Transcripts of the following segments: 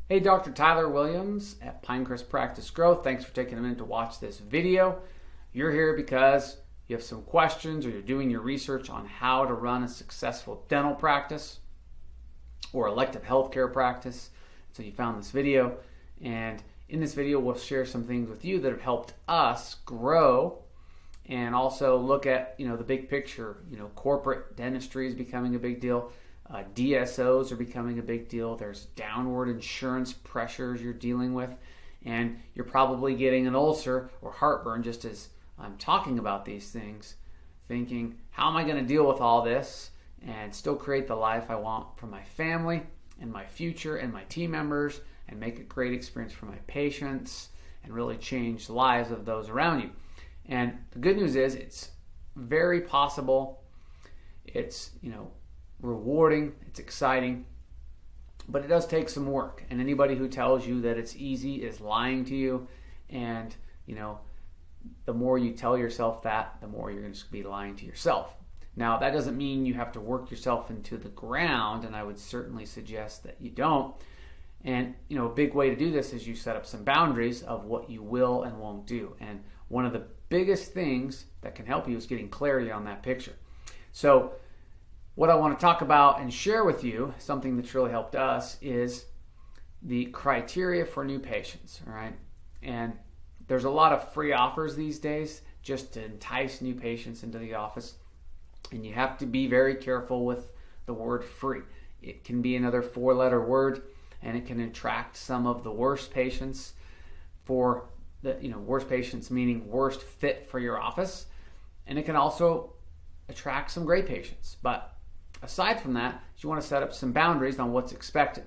Hey, Dr. Tyler Williams at Pinecrest Practice Growth. Thanks for taking a minute to watch this video. You're here because you have some questions or you're doing your research on how to run a successful dental practice or elective healthcare practice. So you found this video, and in this video we'll share some things with you that have helped us grow and also look at the big picture. Corporate dentistry is becoming a big deal. DSOs are becoming a big deal. There's downward insurance pressures you're dealing with, and you're probably getting an ulcer or heartburn just as I'm talking about these things, thinking, how am I going to deal with all this and still create the life I want for my family and my future and my team members and make a great experience for my patients and really change the lives of those around you. And the good news is it's very possible. It's, rewarding, it's exciting, but it does take some work. And anybody who tells you that it's easy is lying to you. And, the more you tell yourself that, the more you're going to be lying to yourself. Now, that doesn't mean you have to work yourself into the ground, and I would certainly suggest that you don't. And, a big way to do this is you set up some boundaries of what you will and won't do. And one of the biggest things that can help you is getting clarity on that picture. So what I want to talk about and share with you, something that's really helped us, is the criteria for new patients, all right? And there's a lot of free offers these days just to entice new patients into the office. And you have to be very careful with the word free. It can be another four-letter word, and it can attract some of the worst patients worst patients meaning worst fit for your office. And it can also attract some great patients. But aside from that, you want to set up some boundaries on what's expected.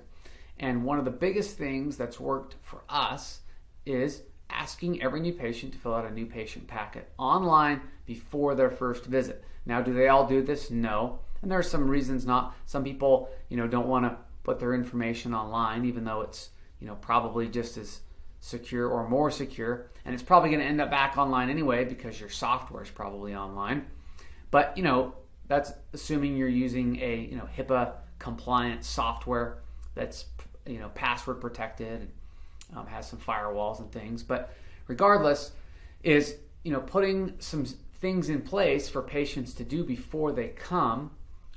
And one of the biggest things that's worked for us is asking every new patient to fill out a new patient packet online before their first visit. Now, do they all do this? No. And there are some reasons not. Some people, don't want to put their information online, even though it's, probably just as secure or more secure. And it's probably going to end up back online anyway because your software is probably online. But, that's assuming you're using a HIPAA compliant software that's password protected and has some firewalls and things. But regardless, is putting some things in place for patients to do before they come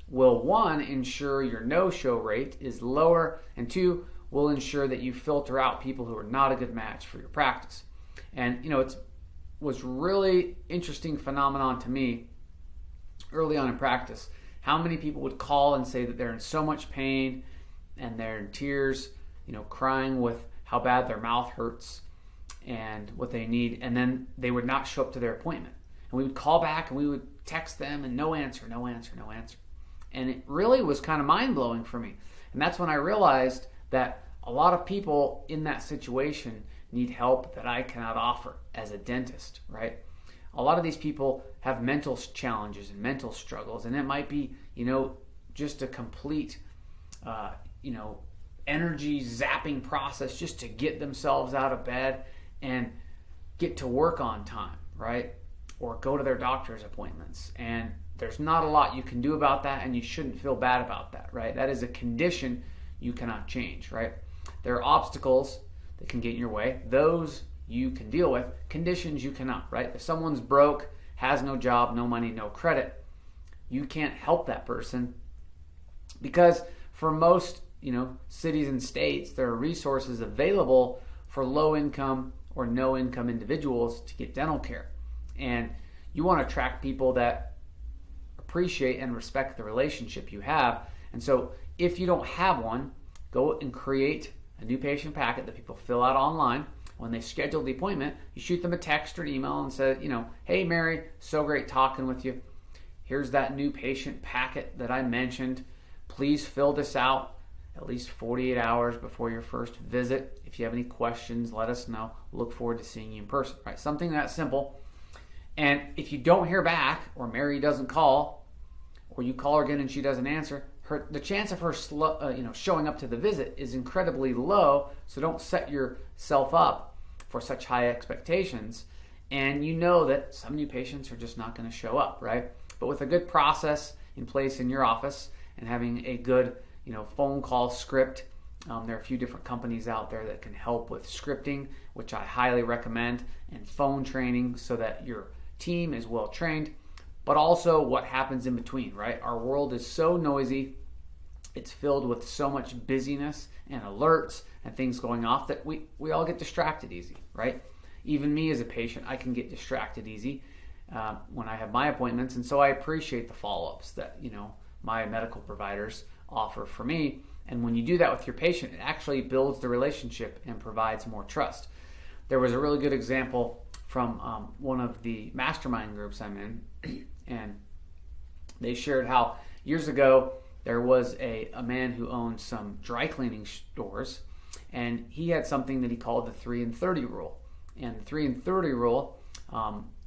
will, one, ensure your no-show rate is lower, and two, will ensure that you filter out people who are not a good match for your practice. And it was really interesting phenomenon to me early on in practice, how many people would call and say that they're in so much pain and they're in tears, crying with how bad their mouth hurts and what they need, and then they would not show up to their appointment. And we would call back and we would text them and no answer. And it really was kind of mind-blowing for me. And that's when I realized that a lot of people in that situation need help that I cannot offer as a dentist, right? A lot of these people have mental challenges and mental struggles, and it might be, just a complete, energy zapping process just to get themselves out of bed and get to work on time, right? Or go to their doctor's appointments. And there's not a lot you can do about that, and you shouldn't feel bad about that, right? That is a condition you cannot change, right? There are obstacles that can get in your way. Those you can deal with. Conditions you cannot, right? If someone's broke, has no job, no money, no credit, you can't help that person because for most, cities and states, there are resources available for low income or no income individuals to get dental care. And you want to attract people that appreciate and respect the relationship you have. And so if you don't have one, go and create a new patient packet that people fill out online. When they schedule the appointment, you shoot them a text or an email and say, hey Mary, so great talking with you. Here's that new patient packet that I mentioned. Please fill this out at least 48 hours before your first visit. If you have any questions, let us know. Look forward to seeing you in person, right? Something that simple. And if you don't hear back, or Mary doesn't call, or you call her again and she doesn't answer, the chance of her showing up to the visit is incredibly low. So don't set yourself up for such high expectations. And that some new patients are just not going to show up, right? But with a good process in place in your office and having a good phone call script There are a few different companies out there that can help with scripting, which I highly recommend, and phone training so that your team is well trained, but also what happens in between, right? Our world is so noisy. It's filled with so much busyness and alerts and things going off that we all get distracted easy, right? Even me as a patient, I can get distracted easy when I have my appointments, and so I appreciate the follow-ups that my medical providers offer for me. And when you do that with your patient, it actually builds the relationship and provides more trust. There was a really good example from one of the mastermind groups I'm in, and they shared how years ago there was a man who owned some dry cleaning stores, and he had something that he called the 3 and 30 rule. And the 3 and 30 rule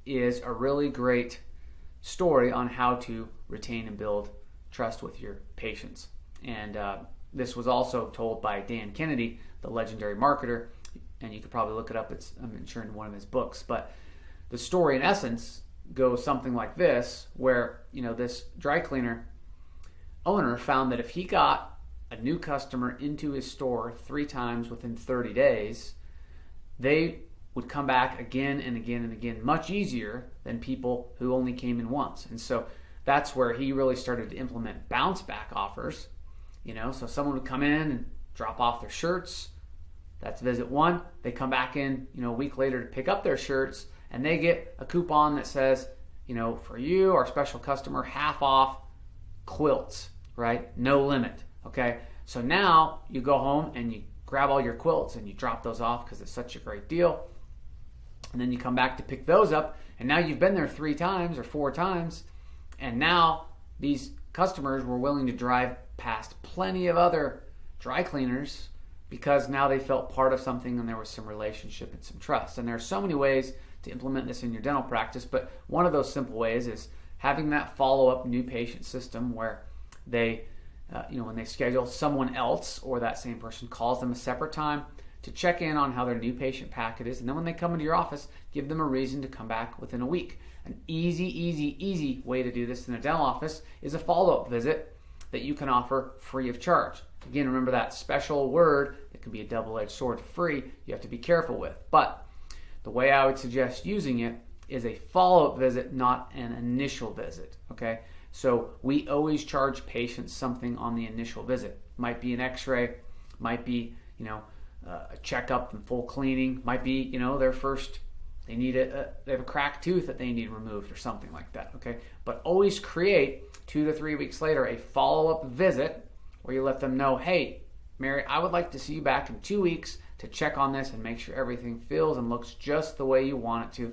is a really great story on how to retain and build trust with your patients. And this was also told by Dan Kennedy, the legendary marketer, and you could probably look it up. I'm sure in one of his books. But the story, in essence, goes something like this, where this dry cleaner owner found that if he got a new customer into his store 3 times within 30 days, they would come back again and again and again, much easier than people who only came in once. And so that's where he really started to implement bounce back offers. So someone would come in and drop off their shirts. That's visit 1. They come back in, a week later to pick up their shirts, and they get a coupon that says, for you, our special customer, half off quilts, right? No limit, okay? So now you go home and you grab all your quilts and you drop those off because it's such a great deal. And then you come back to pick those up, and now you've been there 3 times or 4 times, and now these customers were willing to drive past plenty of other dry cleaners because now they felt part of something and there was some relationship and some trust. And there are so many ways to implement this in your dental practice, but one of those simple ways is having that follow-up new patient system where they, when they schedule, someone else or that same person calls them a separate time to check in on how their new patient packet is. And then when they come into your office, give them a reason to come back within a week. An easy way to do this in a dental office is a follow-up visit that you can offer free of charge. Again, remember that special word that can be a double-edged sword, free, you have to be careful with. But the way I would suggest using it is a follow-up visit, not an initial visit, okay? So we always charge patients something on the initial visit. Might be an x-ray, might be, a checkup and full cleaning, might be, their first, they have a cracked tooth that they need removed or something like that, okay? But always create 2 to 3 weeks later a follow-up visit where you let them know, hey, Mary, I would like to see you back in 2 weeks to check on this and make sure everything feels and looks just the way you want it to.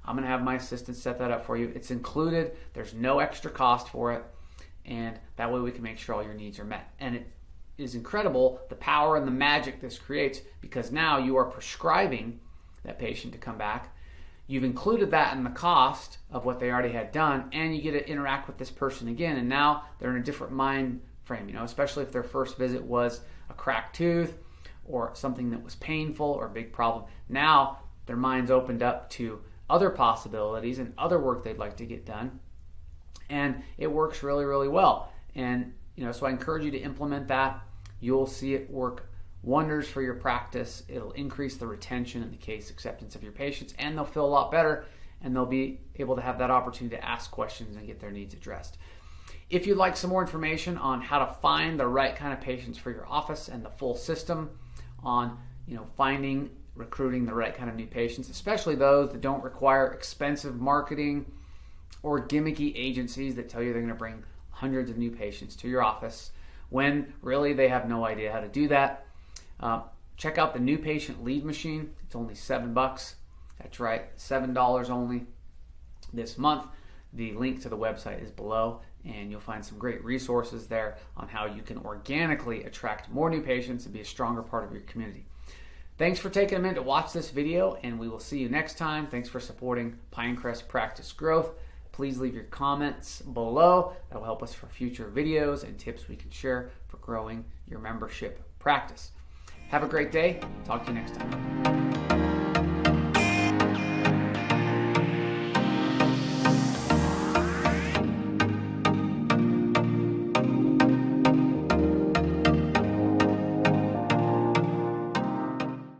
I'm going to have my assistant set that up for you. It's included. There's no extra cost for it. And that way we can make sure all your needs are met. And it is incredible the power and the magic this creates, because now you are prescribing that patient to come back. You've included that in the cost of what they already had done, and you get to interact with this person again, and now they're in a different mind frame, especially if their first visit was a cracked tooth or something that was painful or a big problem. Now their mind's opened up to other possibilities and other work they'd like to get done, and it works really, really well. And so I encourage you to implement that. You'll see it work wonders for your practice. It'll increase the retention and the case acceptance of your patients, and they'll feel a lot better, and they'll be able to have that opportunity to ask questions and get their needs addressed. If you'd like some more information on how to find the right kind of patients for your office and the full system on finding, recruiting the right kind of new patients, especially those that don't require expensive marketing or gimmicky agencies that tell you they're going to bring hundreds of new patients to your office when really they have no idea how to do that, check out the new patient lead machine. It's only $7. That's right, $7 only this month. The link to the website is below, and you'll find some great resources there on how you can organically attract more new patients and be a stronger part of your community. Thanks for taking a minute to watch this video, and we will see you next time. Thanks for supporting Pinecrest Practice Growth. Please leave your comments below. That will help us for future videos and tips we can share for growing your membership practice. Have a great day. Talk to you next time.